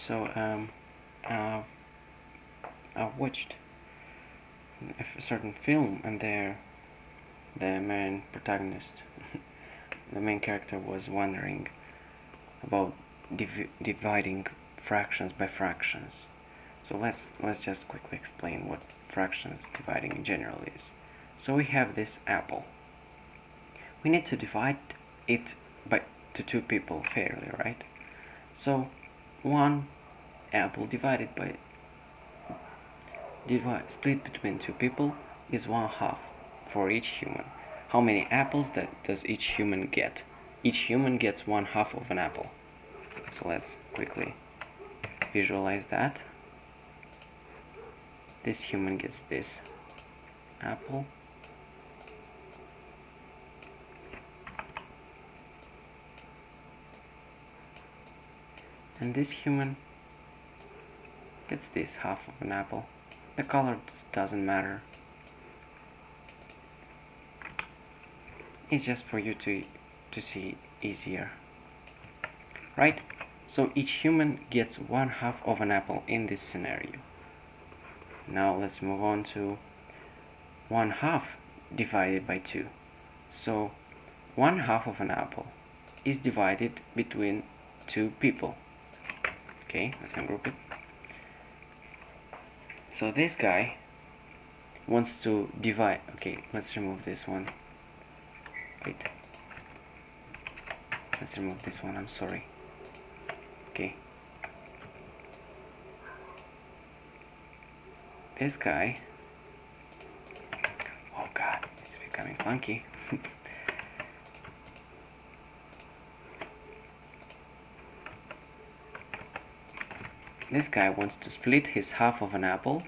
So I've, I've watched a certain film, and there the main protagonist, the main character, was wondering about dividing fractions by fractions. So let's just quickly explain what fractions dividing in general is. So we have this apple. We need to divide it to two people fairly, right? So one apple divided by split between two people is 1/2 for each human. How many apples does each human get? Each human gets 1/2 of an apple. So let's quickly visualize that. This human gets this apple. And this human gets this half of an apple. The color doesn't matter. It's just for you to see easier. Right? So each human gets 1/2 of an apple in this scenario. Now let's move on to 1/2 divided by 2. So 1/2 of an apple is divided between two people. Okay, let's ungroup it. So this guy wants to divide. Okay, let's remove this one. Wait. Let's remove this one, I'm sorry. Okay. This guy. Oh god, it's becoming clunky. This guy wants to split his half of an apple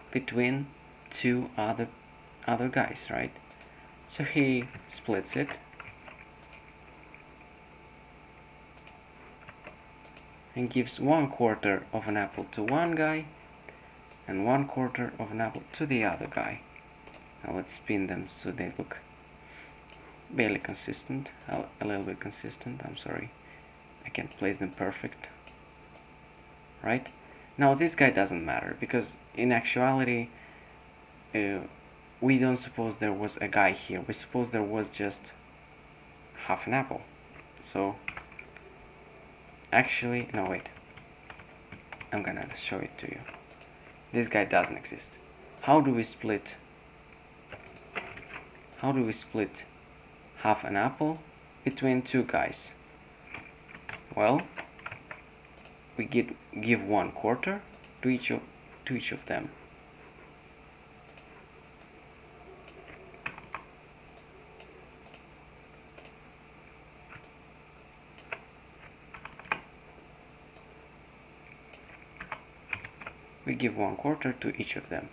between two other guys, right? So he splits it and gives 1/4 of an apple to one guy and 1/4 of an apple to the other guy. Now let's spin them so they look barely consistent, a little bit consistent, I'm sorry. I can't place them perfect. Right? Now this guy doesn't matter because in actuality we don't suppose there was a guy here. We suppose there was just half an apple. So actually, no wait, I'm gonna show it to you. This guy doesn't exist. How do we split half an apple between two guys? Well, we give 1/4 to each of them. We give 1/4 to each of them.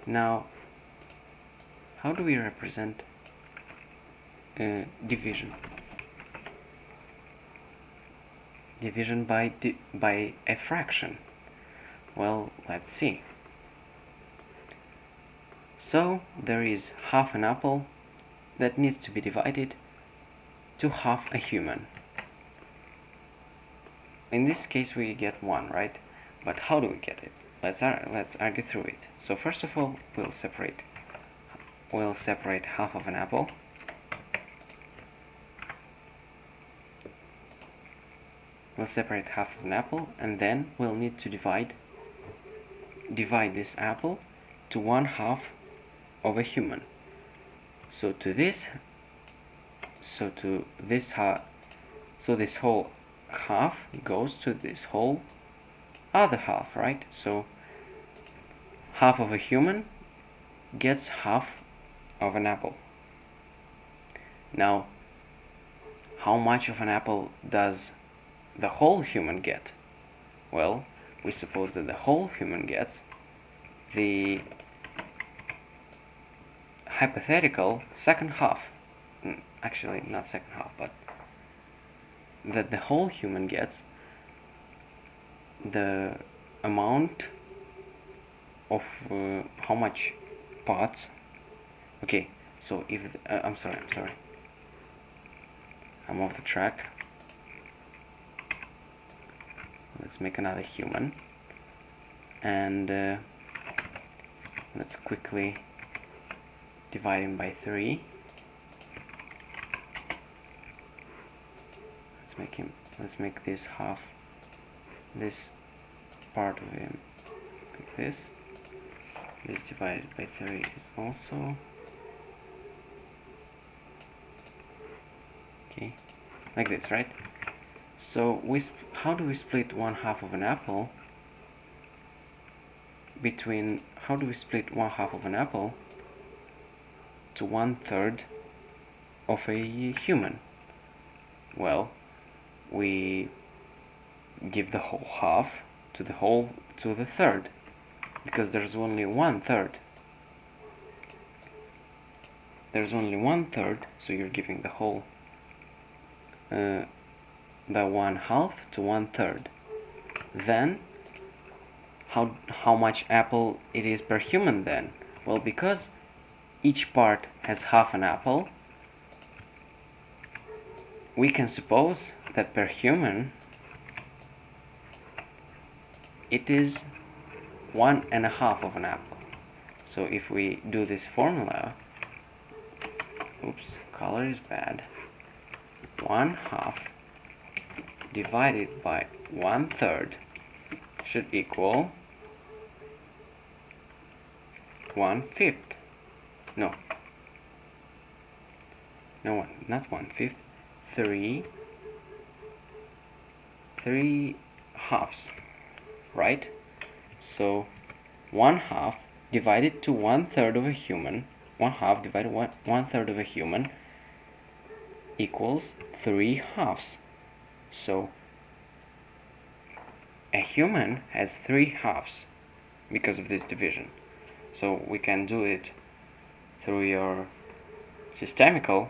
Now, how do we represent division? Division by a fraction. Well, let's see. So there is half an apple that needs to be divided to half a human. In this case we get 1, right? But how do we get it? Let's argue through it. So first of all, we'll separate half of an apple. We'll separate half of an apple, and then we'll need to divide this apple to 1/2 of a human. So this whole half goes to this whole other half, right? So half of a human gets half of an apple. Now, how much of an apple does the whole human get? Well, we suppose that the whole human gets the hypothetical second half. Actually, not second half, but that the whole human gets the amount of how much parts. Okay, so if I'm sorry, I'm off the track. let's make another human, and let's quickly divide him by 3. Let's make this half, this part of him like this. This divided by 3 is also okay, like this, right? So how do we split 1/2 of an apple between, how do we split 1/2 of an apple to 1/3 of a human? Well, we give the whole half to the third, because there's only 1/3. There's only 1/3, so you're giving the whole the 1/2 to 1/3. Then how much apple it is per human then? Well, because each part has half an apple, we can suppose that per human it is 1/2 of an apple. So if we do this formula, oops, color is bad, 1/2 divided by 1/3 should equal 1/5. No, not 1/5, 3 halves, right? So 1/2 divided to 1/3 of a human, 1/2 divided 1/3 of a human equals 3 halves. So a human has 3 halves because of this division. So we can do it through your systemical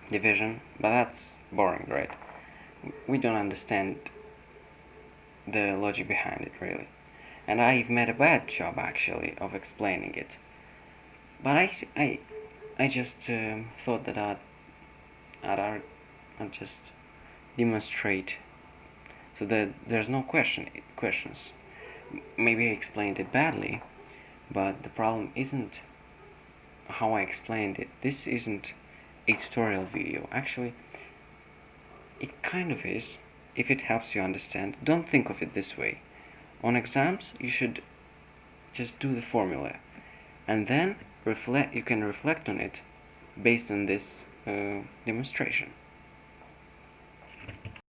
division, but that's boring, right? We don't understand the logic behind it, really. And I've made a bad job, actually, of explaining it. But I just thought that I'd just demonstrate so that there's no questions. Maybe I explained it badly, but the problem isn't how I explained it. This isn't a tutorial video. Actually, it kind of is, if it helps you understand. Don't think of it this way. On exams, you should just do the formula, and then you can reflect on it based on this demonstration.